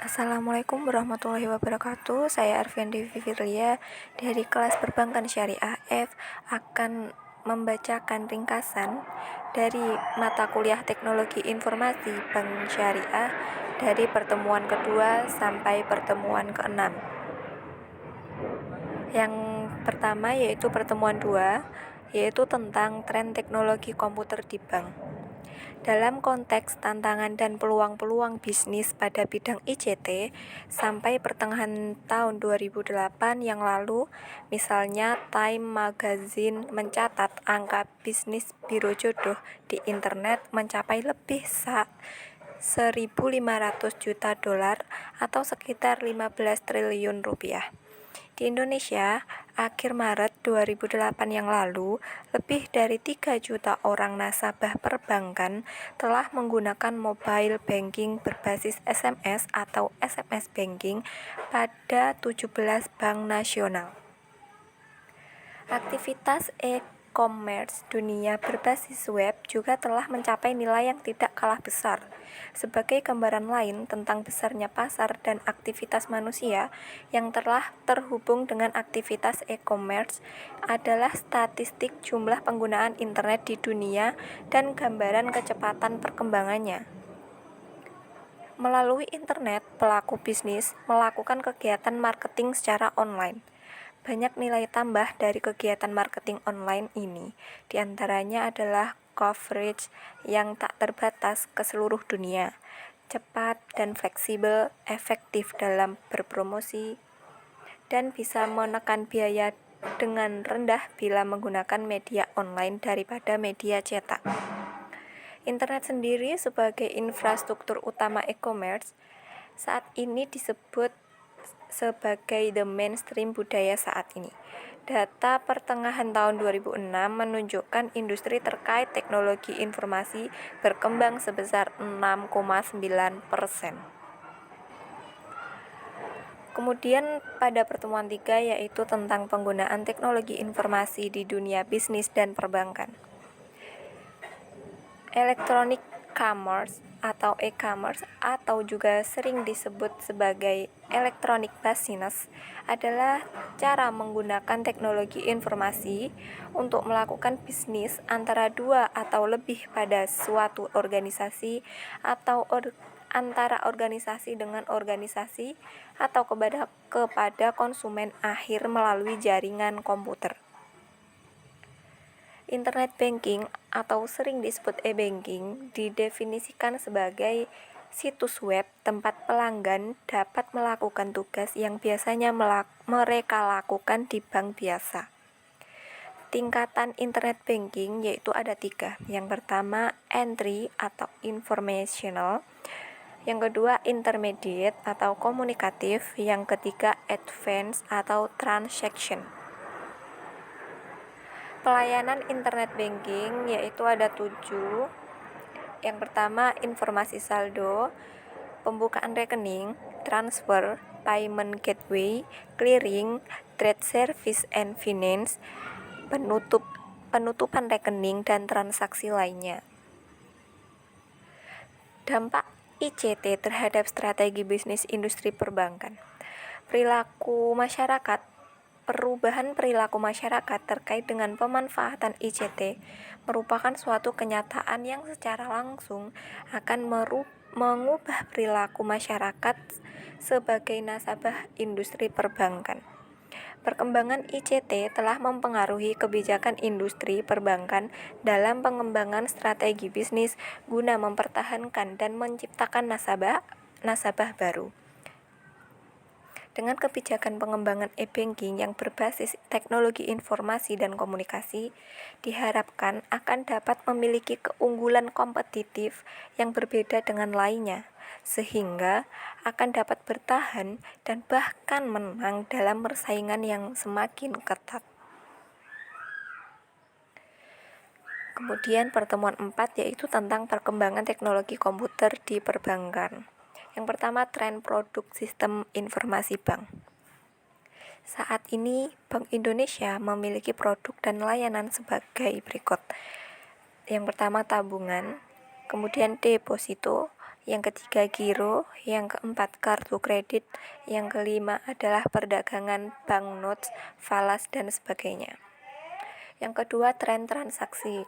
Assalamualaikum warahmatullahi wabarakatuh. Saya Arviandi Firlia dari kelas Perbankan Syariah F akan membacakan ringkasan dari mata kuliah Teknologi Informasi Bank Syariah dari pertemuan kedua sampai pertemuan keenam. Yang pertama yaitu pertemuan 2, yaitu tentang tren teknologi komputer di bank. Dalam konteks tantangan dan peluang-peluang bisnis pada bidang ICT sampai pertengahan tahun 2008 yang lalu, misalnya Time Magazine mencatat angka bisnis biro jodoh di internet mencapai lebih 1.500 juta dolar atau sekitar 15 triliun rupiah. Di Indonesia, akhir Maret 2008 yang lalu, lebih dari 3 juta orang nasabah perbankan telah menggunakan mobile banking berbasis SMS atau SMS banking pada 17 bank nasional. Aktivitas e-commerce dunia berbasis web juga telah mencapai nilai yang tidak kalah besar. Sebagai gambaran lain tentang besarnya pasar dan aktivitas manusia yang telah terhubung dengan aktivitas e-commerce adalah statistik jumlah penggunaan internet di dunia dan gambaran kecepatan perkembangannya. Melalui internet, pelaku bisnis melakukan kegiatan marketing secara online. Banyak nilai tambah dari kegiatan marketing online ini, diantaranya adalah coverage yang tak terbatas ke seluruh dunia, cepat dan fleksibel, efektif dalam berpromosi, dan bisa menekan biaya dengan rendah bila menggunakan media online daripada media cetak. Internet sendiri sebagai infrastruktur utama e-commerce saat ini disebut sebagai the mainstream budaya saat ini. Data pertengahan tahun 2006 menunjukkan industri terkait teknologi informasi berkembang sebesar 6,9%. Kemudian pada pertemuan 3 yaitu tentang penggunaan teknologi informasi di dunia bisnis dan perbankan. Electronic commerce atau e-commerce atau juga sering disebut sebagai electronic business adalah cara menggunakan teknologi informasi untuk melakukan bisnis antara dua atau lebih pada suatu organisasi atau antara organisasi dengan organisasi atau kepada konsumen akhir melalui jaringan komputer. Internet banking atau sering disebut e-banking didefinisikan sebagai situs web tempat pelanggan dapat melakukan tugas yang biasanya mereka lakukan di bank biasa. Tingkatan internet banking yaitu ada 3. Yang pertama entry atau informational, yang kedua intermediate atau komunikatif, yang ketiga advanced atau transaction. Pelayanan internet banking yaitu ada 7. Yang pertama informasi saldo, pembukaan rekening, transfer, payment gateway, clearing, trade service and finance, penutupan rekening dan transaksi lainnya. Dampak ICT terhadap strategi bisnis industri perbankan. Perubahan perilaku masyarakat terkait dengan pemanfaatan ICT merupakan suatu kenyataan yang secara langsung akan mengubah perilaku masyarakat sebagai nasabah industri perbankan. Perkembangan ICT telah mempengaruhi kebijakan industri perbankan dalam pengembangan strategi bisnis guna mempertahankan dan menciptakan nasabah baru. Dengan kebijakan pengembangan e-banking yang berbasis teknologi informasi dan komunikasi, diharapkan akan dapat memiliki keunggulan kompetitif yang berbeda dengan lainnya, sehingga akan dapat bertahan dan bahkan menang dalam persaingan yang semakin ketat. Kemudian pertemuan 4 yaitu tentang perkembangan teknologi komputer di perbankan. Yang pertama, tren produk sistem informasi bank. Saat ini, Bank Indonesia memiliki produk dan layanan sebagai berikut. Yang pertama, tabungan, kemudian deposito, yang ketiga giro, yang keempat kartu kredit, yang kelima adalah perdagangan banknotes, falas, dan sebagainya. Yang kedua, tren transaksi.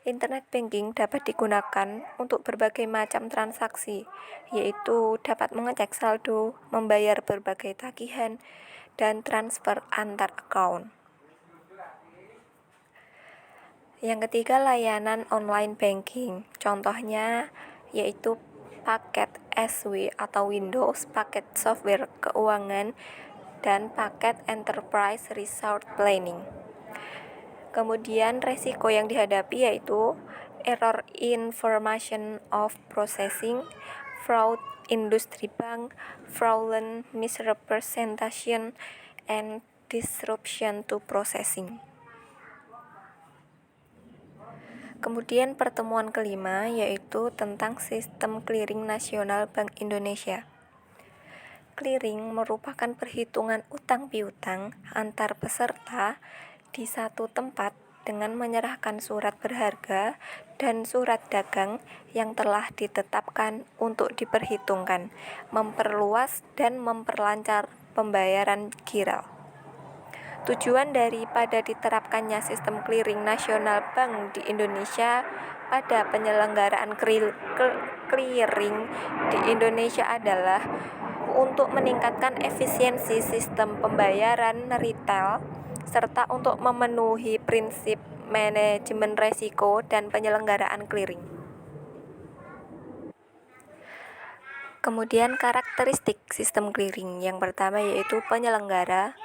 Internet banking dapat digunakan untuk berbagai macam transaksi, yaitu dapat mengecek saldo, membayar berbagai tagihan, dan transfer antar account. Yang ketiga, layanan online banking. Contohnya yaitu paket SW atau Windows, paket software keuangan, dan paket Enterprise Resource Planning. Kemudian resiko yang dihadapi yaitu error information of processing, fraud industry bank, fraudulent misrepresentation, and disruption to processing. Kemudian pertemuan kelima yaitu tentang sistem clearing nasional Bank Indonesia. Clearing merupakan perhitungan utang piutang antar peserta di satu tempat dengan menyerahkan surat berharga dan surat dagang yang telah ditetapkan untuk diperhitungkan, memperluas dan memperlancar pembayaran giral. Tujuan daripada diterapkannya sistem clearing nasional bank di Indonesia pada penyelenggaraan clearing di Indonesia adalah untuk meningkatkan efisiensi sistem pembayaran retail serta untuk memenuhi prinsip manajemen risiko dan penyelenggaraan clearing. Kemudian karakteristik sistem clearing yang pertama yaitu penyelenggara,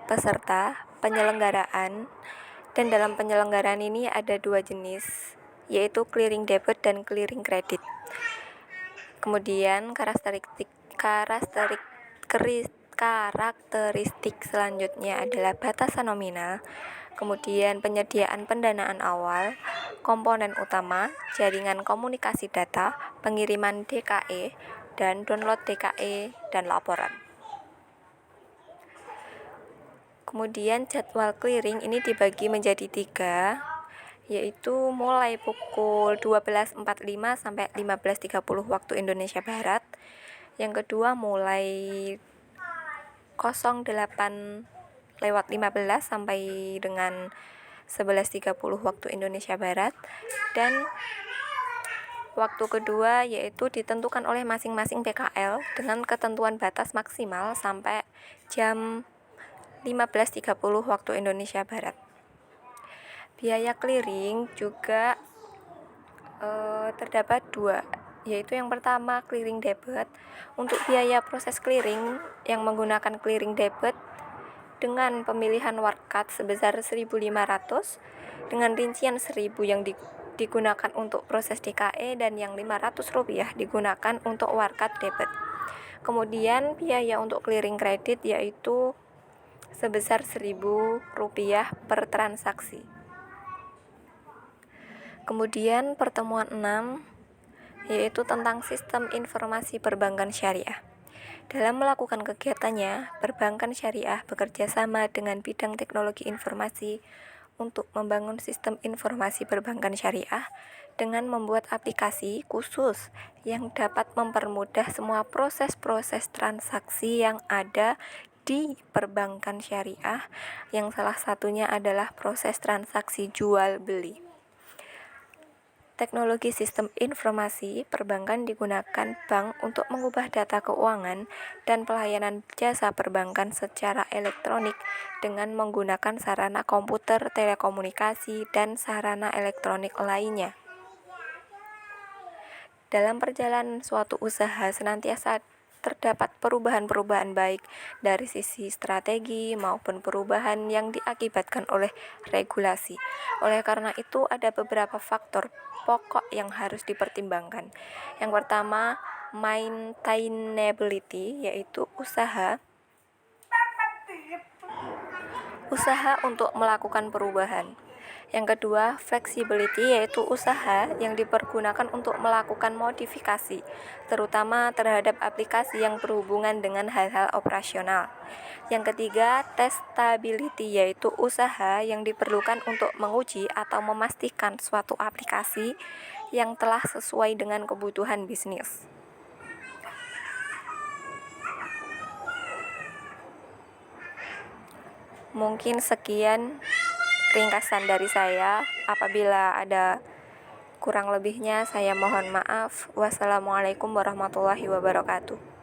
peserta, penyelenggaraan, dan dalam penyelenggaraan ini ada dua jenis, yaitu clearing debit dan clearing kredit. Kemudian karakteristik selanjutnya adalah batasan nominal, kemudian penyediaan pendanaan awal, komponen utama, jaringan komunikasi data, pengiriman DKE, dan download DKE, dan laporan. Kemudian jadwal clearing ini dibagi menjadi 3, yaitu mulai pukul 12.45 sampai 15.30 waktu Indonesia Barat. Yang kedua mulai 08.15 sampai dengan 11.30 waktu Indonesia Barat. Dan waktu kedua yaitu ditentukan oleh masing-masing PKL dengan ketentuan batas maksimal sampai jam 15.30 waktu Indonesia Barat. Biaya clearing juga terdapat 2, yaitu yang pertama clearing debit. Untuk biaya proses clearing yang menggunakan clearing debit dengan pemilihan warkat sebesar 1.500 dengan rincian 1.000 yang digunakan untuk proses DKE dan yang Rp500 digunakan untuk warkat debit. Kemudian biaya untuk clearing kredit yaitu sebesar Rp1.000 per transaksi. Kemudian pertemuan 6 yaitu tentang sistem informasi perbankan syariah. Dalam melakukan kegiatannya, perbankan syariah bekerja sama dengan bidang teknologi informasi untuk membangun sistem informasi perbankan syariah dengan membuat aplikasi khusus yang dapat mempermudah semua proses-proses transaksi yang ada di perbankan syariah, yang salah satunya adalah proses transaksi jual beli. Teknologi sistem informasi perbankan digunakan bank untuk mengubah data keuangan dan pelayanan jasa perbankan secara elektronik dengan menggunakan sarana komputer, telekomunikasi, dan sarana elektronik lainnya. Dalam perjalanan suatu usaha senantiasa terdapat perubahan-perubahan baik dari sisi strategi maupun perubahan yang diakibatkan oleh regulasi. Oleh karena itu, ada beberapa faktor pokok yang harus dipertimbangkan. Yang pertama, maintainability, yaitu usaha untuk melakukan perubahan. Yang kedua, flexibility, yaitu usaha yang dipergunakan untuk melakukan modifikasi, terutama terhadap aplikasi yang berhubungan dengan hal-hal operasional. Yang ketiga, testability, yaitu usaha yang diperlukan untuk menguji atau memastikan suatu aplikasi yang telah sesuai dengan kebutuhan bisnis. Mungkin sekian ringkasan dari saya. Apabila ada kurang lebihnya, saya mohon maaf. Wassalamualaikum warahmatullahi wabarakatuh.